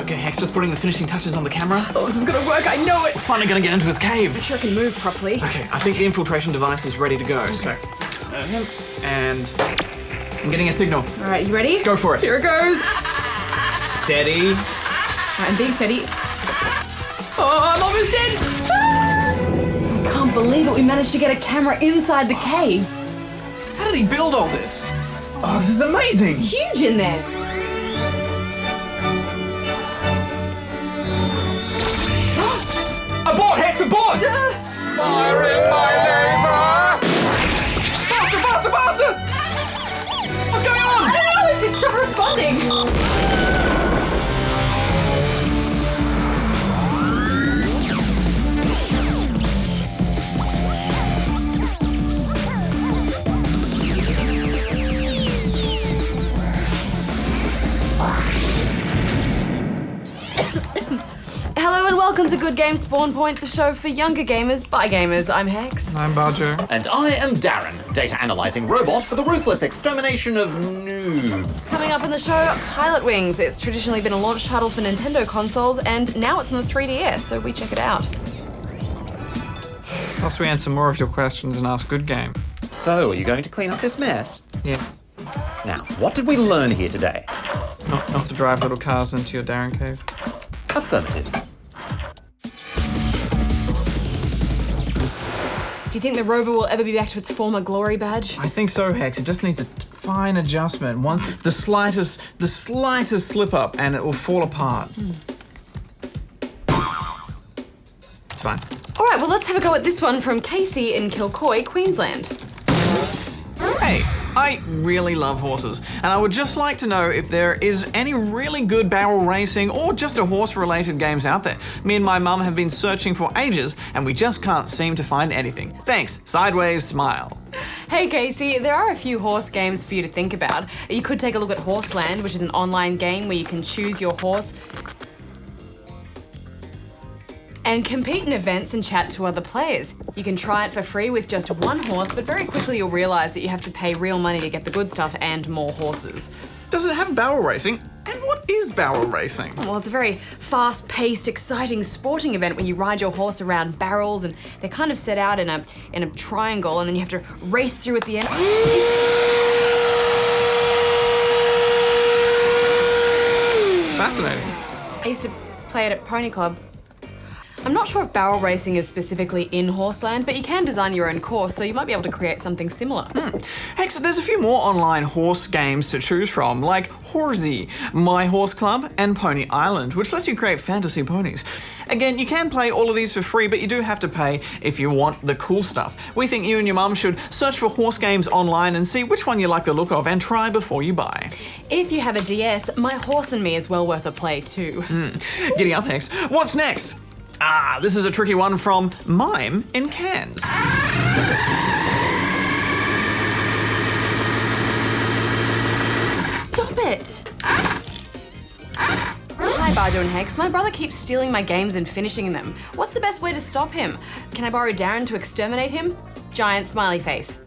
Okay, Hex, just putting the finishing touches on the camera. Oh, this is gonna work, I know it! It's finally gonna get into his cave. Make sure I can move properly. Okay, I think the infiltration device is ready to go. So, and I'm getting a signal. All right, you ready? Go for it. Here it goes. Steady. All right, I'm being steady. Oh, I'm almost in! I can't believe it, we managed to get a camera inside the cave. How did he build all this? Oh, this is amazing. It's huge in there. Abort, Hex, abort! Firing my laser! Faster, faster, faster! What's going on? I don't know, it's stopped responding. Hello and welcome to Good Game Spawn Point, the show for younger gamers by gamers. I'm Hex. I'm Bajo. And I am D.A.R.R.E.N, data analyzing robot for the ruthless extermination of noobs. Coming up in the show, Pilotwings. It's traditionally been a launch title for Nintendo consoles, and now it's on the 3DS, so we check it out. Plus, we answer more of your questions and ask Good Game. So, are you going to clean up this mess? Yes. Now, what did we learn here today? Not to drive little cars into your D.A.R.R.E.N cave. Affirmative. Do you think the rover will ever be back to its former glory badge? I think so, Hex. It just needs a fine adjustment. The slightest slip up, and it will fall apart. It's fine. All right, well, let's have a go at this one from Casey in Kilcoy, Queensland. Hey, I really love horses, and I would just like to know if there is any really good barrel racing or just a horse-related games out there. Me and my mum have been searching for ages, and we just can't seem to find anything. Thanks. Sideways smile. Hey Casey, there are a few horse games for you to think about. You could take a look at Horseland, which is an online game where you can choose your horse and compete in events and chat to other players. You can try it for free with just one horse, but very quickly you'll realise that you have to pay real money to get the good stuff and more horses. Does it have barrel racing? And what is barrel racing? Well, it's a very fast-paced, exciting sporting event where you ride your horse around barrels, and they're kind of set out in a triangle, and then you have to race through at the end. Fascinating. I used to play it at Pony Club. I'm not sure if barrel racing is specifically in Horseland, but you can design your own course, so you might be able to create something similar. Hex, there's a few more online horse games to choose from, like Horsey, My Horse Club, and Pony Island, which lets you create fantasy ponies. Again, you can play all of these for free, but you do have to pay if you want the cool stuff. We think you and your mum should search for horse games online and see which one you like the look of and try before you buy. If you have a DS, My Horse and Me is well worth a play too. Giddy up, Hex. What's next? This is a tricky one from Mime in Cairns. Stop it! Hi, Bajo and Hex. My brother keeps stealing my games and finishing them. What's the best way to stop him? Can I borrow D.A.R.R.E.N to exterminate him? Giant smiley face.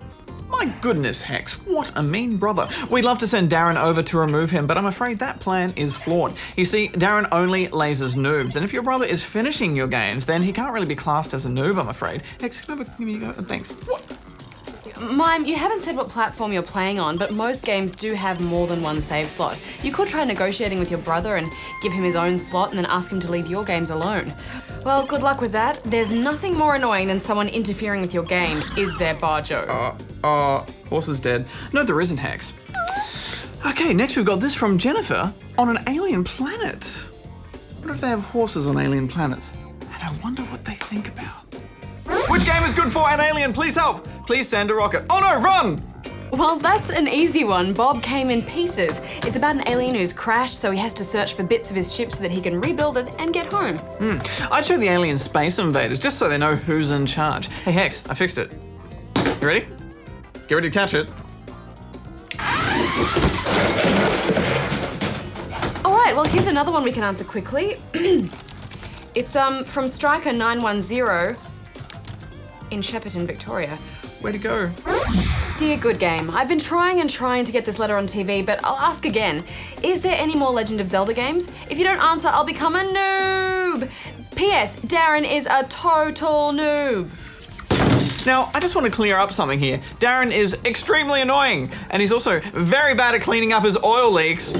My goodness, Hex, what a mean brother. We'd love to send D.A.R.R.E.N over to remove him, but I'm afraid that plan is flawed. You see, D.A.R.R.E.N only lasers noobs, and if your brother is finishing your games, then he can't really be classed as a noob, I'm afraid. Hex, give me a go. Thanks. What? Mime, you haven't said what platform you're playing on, but most games do have more than one save slot. You could try negotiating with your brother and give him his own slot and then ask him to leave your games alone. Well, good luck with that. There's nothing more annoying than someone interfering with your game, is there, Bajo? Horse is dead. No, there isn't, Hex. Okay, next we've got this from Jennifer on an alien planet. What if they have horses on alien planets? And I wonder what they think about. Which game is good for an alien? Please help. Please send a rocket. Oh no, run! Well, that's an easy one. Bob came in pieces. It's about an alien who's crashed, so he has to search for bits of his ship so that he can rebuild it and get home. I'd show the alien Space Invaders just so they know who's in charge. Hey Hex, I fixed it. You ready? Get ready to catch it. All right, well, here's another one we can answer quickly. It's from Striker 910 in Shepparton, Victoria. Way to go. Dear Good Game, I've been trying to get this letter on TV, but I'll ask again. Is there any more Legend of Zelda games? If you don't answer, I'll become a noob. P.S. Darren is a total noob. Now, I just want to clear up something here. Darren is extremely annoying, and he's also very bad at cleaning up his oil leaks.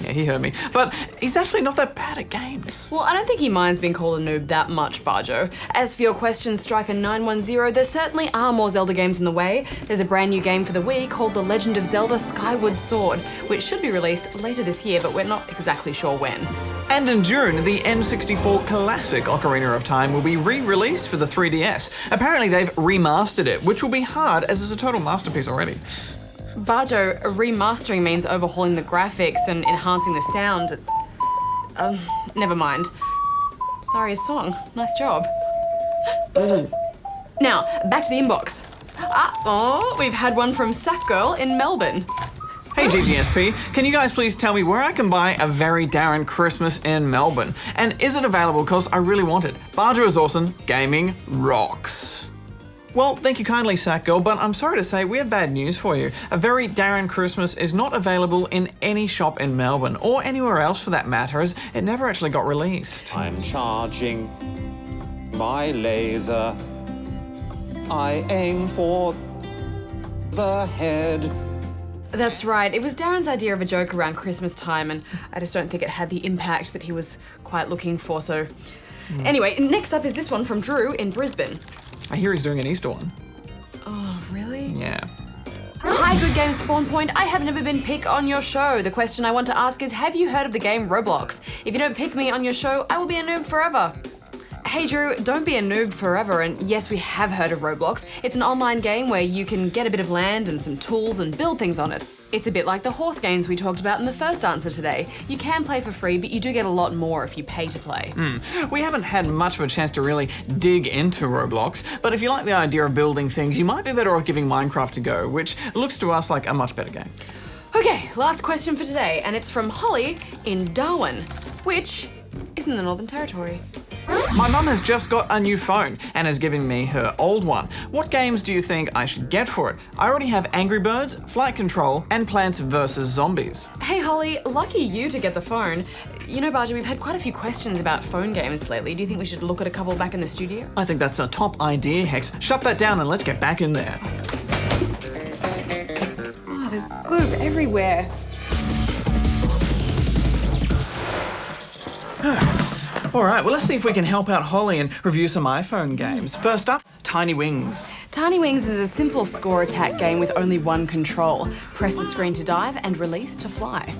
Yeah, he heard me. But he's actually not that bad at games. Well, I don't think he minds being called a noob that much, Bajo. As for your question, Striker 910, there certainly are more Zelda games in the way. There's a brand new game for the Wii called The Legend of Zelda Skyward Sword, which should be released later this year, but we're not exactly sure when. And in June, the N64 classic Ocarina of Time will be re-released for the 3DS. Apparently they've remastered it, which will be hard as it's a total masterpiece already. Bajo, remastering means overhauling the graphics and enhancing the sound. Never mind. Sorry, a song. Nice job. Now, back to the inbox. We've had one from Sack Girl in Melbourne. Hey GGSP, can you guys please tell me where I can buy a very Darren Christmas in Melbourne? And is it available? Because I really want it. Bajo is awesome. Gaming rocks. Well, thank you kindly, Sack Girl, but I'm sorry to say we have bad news for you. A very Darren Christmas is not available in any shop in Melbourne, or anywhere else for that matter, as it never actually got released. I'm charging my laser. I aim for the head. That's right. It was Darren's idea of a joke around Christmas time, and I just don't think it had the impact that he was quite looking for, so... Anyway, next up is this one from Drew in Brisbane. I hear he's doing an Easter one. Oh, really? Yeah. Hi, Good Game Spawn Point. I have never been picked on your show. The question I want to ask is, have you heard of the game Roblox? If you don't pick me on your show, I will be a noob forever. Hey Drew, don't be a noob forever, and yes, we have heard of Roblox. It's an online game where you can get a bit of land and some tools and build things on it. It's a bit like the horse games we talked about in the first answer today. You can play for free, but you do get a lot more if you pay to play. We haven't had much of a chance to really dig into Roblox, but if you like the idea of building things, you might be better off giving Minecraft a go, which looks to us like a much better game. Okay, last question for today, and it's from Holly in Darwin, which is in the Northern Territory. My mum has just got a new phone and has given me her old one. What games do you think I should get for it? I already have Angry Birds, Flight Control, and Plants vs. Zombies. Hey Holly, lucky you to get the phone. You know, Bajo, we've had quite a few questions about phone games lately. Do you think we should look at a couple back in the studio? I think that's a top idea, Hex. Shut that down and let's get back in there. Oh, there's glue everywhere. All right, well, let's see if we can help out Holly and review some iPhone games. First up, Tiny Wings. Tiny Wings is a simple score attack game with only one control. Press the screen to dive and release to fly.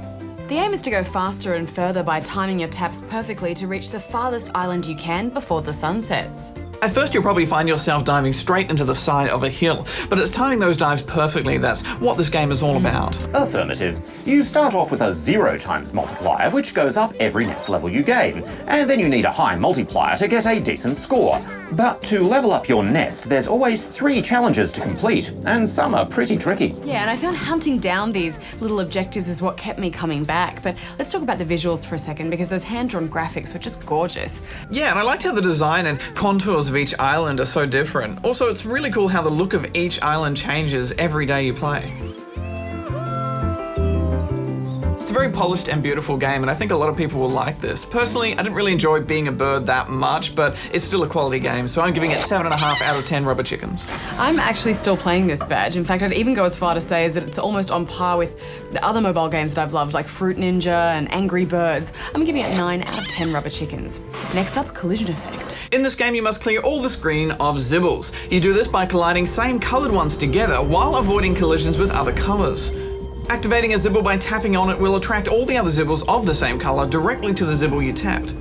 The aim is to go faster and further by timing your taps perfectly to reach the farthest island you can before the sun sets. At first, you'll probably find yourself diving straight into the side of a hill, but it's timing those dives perfectly that's what this game is all about. Affirmative. You start off with a 0 times multiplier, which goes up every next level you gain, and then you need a high multiplier to get a decent score. But to level up your nest, there's always 3 challenges to complete, and some are pretty tricky. Yeah, and I found hunting down these little objectives is what kept me coming back. But let's talk about the visuals for a second, because those hand-drawn graphics were just gorgeous. Yeah, and I liked how the design and contours of each island are so different. Also, it's really cool how the look of each island changes every day you play. It's a very polished and beautiful game, and I think a lot of people will like this. Personally, I didn't really enjoy being a bird that much, but it's still a quality game, so I'm giving it 7.5 out of 10 rubber chickens. I'm actually still playing this badge. In fact, I'd even go as far to say is that it's almost on par with the other mobile games that I've loved, like Fruit Ninja and Angry Birds. I'm giving it 9 out of 10 rubber chickens. Next up, Collision Effect. In this game, you must clear all the screen of Zibbles. You do this by colliding same coloured ones together while avoiding collisions with other colours. Activating a Zibble by tapping on it will attract all the other Zibbles of the same colour directly to the Zibble you tapped.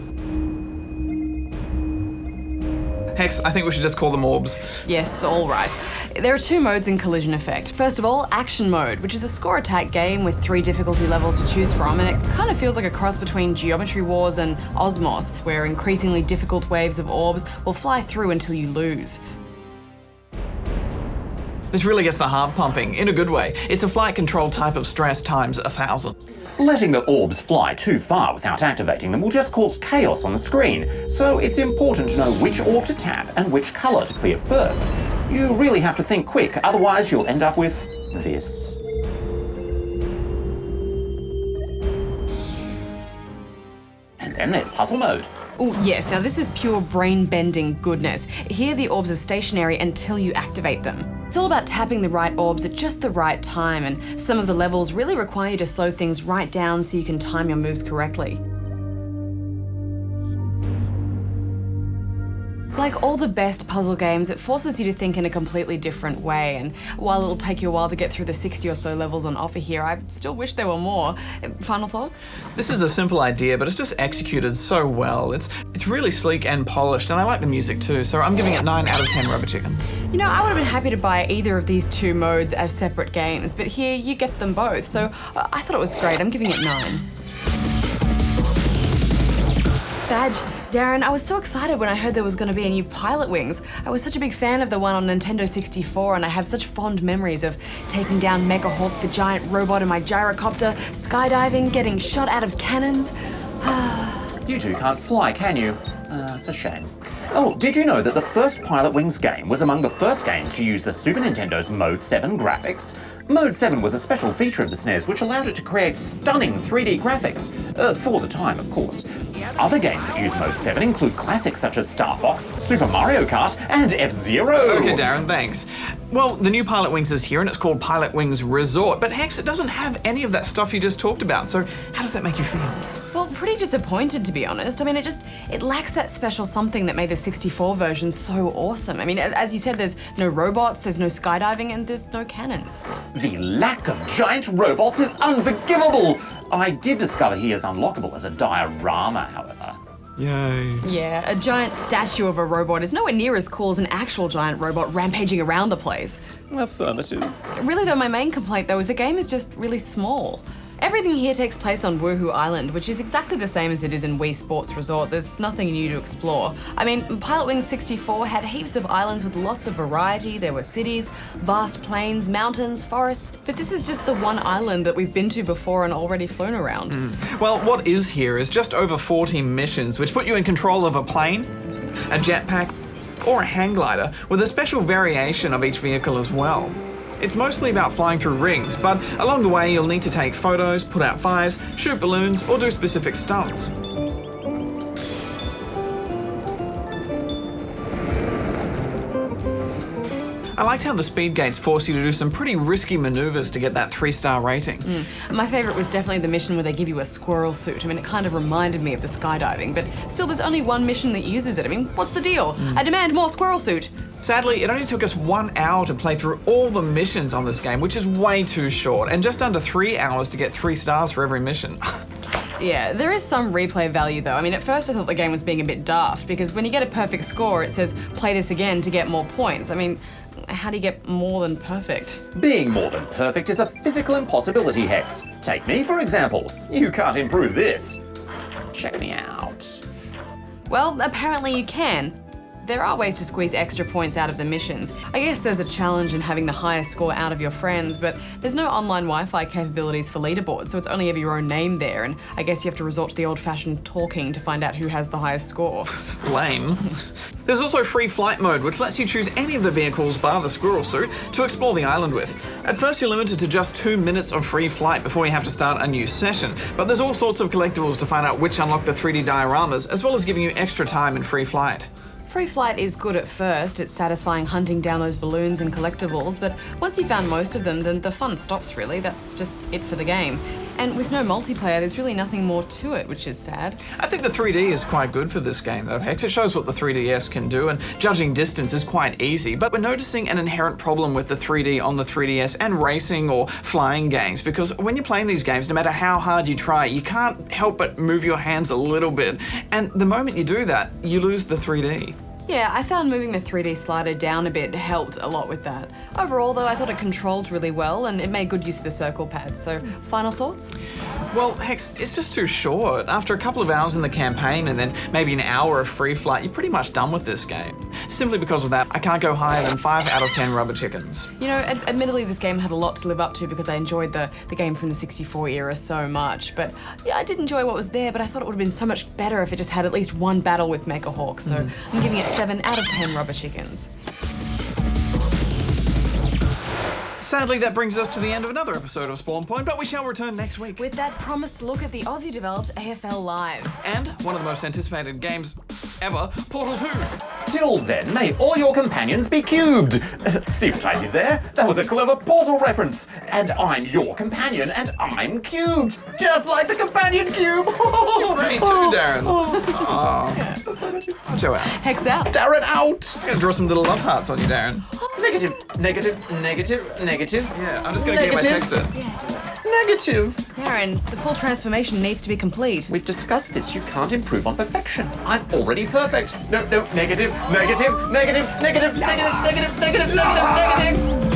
Hex, I think we should just call them orbs. Yes, all right. There are 2 modes in Collision Effect. First of all, Action Mode, which is a score attack game with 3 difficulty levels to choose from, and it kind of feels like a cross between Geometry Wars and Osmos, where increasingly difficult waves of orbs will fly through until you lose. This really gets the heart pumping, in a good way. It's a flight control type of stress times 1,000. Letting the orbs fly too far without activating them will just cause chaos on the screen, so it's important to know which orb to tap and which colour to clear first. You really have to think quick, otherwise you'll end up with this. And then there's puzzle mode. Oh, yes. Now, this is pure brain-bending goodness. Here, the orbs are stationary until you activate them. It's all about tapping the right orbs at just the right time, and some of the levels really require you to slow things right down so you can time your moves correctly. Like all the best puzzle games, it forces you to think in a completely different way, and while it'll take you a while to get through the 60 or so levels on offer here, I still wish there were more. Final thoughts? This is a simple idea, but it's just executed so well. It's really sleek and polished, and I like the music too, so I'm giving it 9 out of 10 rubber chickens. You know, I would have been happy to buy either of these two modes as separate games, but here you get them both, so I thought it was great. I'm giving it 9. Badge, Darren, I was so excited when I heard there was going to be a new Pilotwings. I was such a big fan of the one on Nintendo 64, and I have such fond memories of taking down Mega Hawk, the giant robot in my gyrocopter, skydiving, getting shot out of cannons. You two can't fly, can you? It's a shame. Oh, did you know that the first Pilotwings game was among the first games to use the Super Nintendo's Mode 7 graphics? Mode 7 was a special feature of the SNES which allowed it to create stunning 3D graphics. For the time, of course. Other games that use Mode 7 include classics such as Star Fox, Super Mario Kart, and F-Zero. Okay, Darren, thanks. Well, the new Pilotwings is here and it's called Pilotwings Resort, but Hex, it doesn't have any of that stuff you just talked about, so how does that make you feel? Well, pretty disappointed, to be honest. I mean, it lacks that special something that made the 64 version so awesome. I mean, as you said, there's no robots, there's no skydiving, and there's no cannons. The lack of giant robots is unforgivable! I did discover he is unlockable as a diorama, however. Yay. Yeah, a giant statue of a robot is nowhere near as cool as an actual giant robot rampaging around the place. Affirmative. Really though, my main complaint though is the game is just really small. Everything here takes place on Woohoo Island, which is exactly the same as it is in Wii Sports Resort. There's nothing new to explore. I mean, Pilotwings 64 had heaps of islands with lots of variety. There were cities, vast plains, mountains, forests, but this is just the one island that we've been to before and already flown around. Well, what is here is just over 40 missions, which put you in control of a plane, a jetpack, or a hang glider, with a special variation of each vehicle as well. It's mostly about flying through rings, but along the way you'll need to take photos, put out fires, shoot balloons, or do specific stunts. I liked how the speed gates force you to do some pretty risky maneuvers to get that 3-star rating. My favourite was definitely the mission where they give you a squirrel suit. I mean, it kind of reminded me of the skydiving, but still there's only one mission that uses it. I mean, what's the deal? I demand more squirrel suit. Sadly, it only took us 1 hour to play through all the missions on this game, which is way too short, and just under 3 hours to get 3 stars for every mission. Yeah, there is some replay value though. I mean, at first I thought the game was being a bit daft, because when you get a perfect score, it says play this again to get more points. I mean, how do you get more than perfect? Being more than perfect is a physical impossibility, Hex. Take me, for example. You can't improve this. Check me out. Well, apparently you can. There are ways to squeeze extra points out of the missions. I guess there's a challenge in having the highest score out of your friends, but there's no online Wi-Fi capabilities for leaderboards, so it's only ever your own name there, and I guess you have to resort to the old-fashioned talking to find out who has the highest score. Lame. There's also free flight mode, which lets you choose any of the vehicles bar the squirrel suit to explore the island with. At first you're limited to just 2 minutes of free flight before you have to start a new session, but there's all sorts of collectibles to find out which unlock the 3D dioramas, as well as giving you extra time in free flight. Free flight is good at first. It's satisfying hunting down those balloons and collectibles, but once you've found most of them, then the fun stops really. That's just it for the game. And with no multiplayer, there's really nothing more to it, which is sad. I think the 3D is quite good for this game though, Hex. It shows what the 3DS can do, and judging distance is quite easy, but we're noticing an inherent problem with the 3D on the 3DS and racing or flying games, because when you're playing these games, no matter how hard you try, you can't help but move your hands a little bit, and the moment you do that, you lose the 3D. Yeah, I found moving the 3D slider down a bit helped a lot with that. Overall though, I thought it controlled really well and it made good use of the circle pad, so final thoughts? Well, Hex, it's just too short. After a couple of hours in the campaign and then maybe an hour of free flight, you're pretty much done with this game. Simply because of that, I can't go higher than 5 out of 10 rubber chickens. You know, admittedly this game had a lot to live up to because I enjoyed the game from the 64 era so much, but yeah, I did enjoy what was there, but I thought it would have been so much better if it just had at least one battle with Mega Hawk, so I'm giving it 7 out of 10 rubber chickens. Sadly, that brings us to the end of another episode of Spawn Point, but we shall return next week. With that promised look at the Aussie-developed AFL Live. And one of the most anticipated games ever, Portal 2. Till then, may all your companions be cubed. See what I did there? That was a clever Portal reference. And I'm your companion, and I'm cubed. Just like the companion cube. You're great too, Darren. Joe out. Hex out. Darren out. I'm gonna draw some little love hearts on you, Darren. Negative, negative, negative, negative. Yeah, I'm just gonna get my Negative. texter. Yeah, do it. Negative. Darren, the full transformation needs to be complete. We've discussed this. You can't improve on perfection. I'm already perfect. No, negative, negative, negative, negative, negative, negative, negative, negative.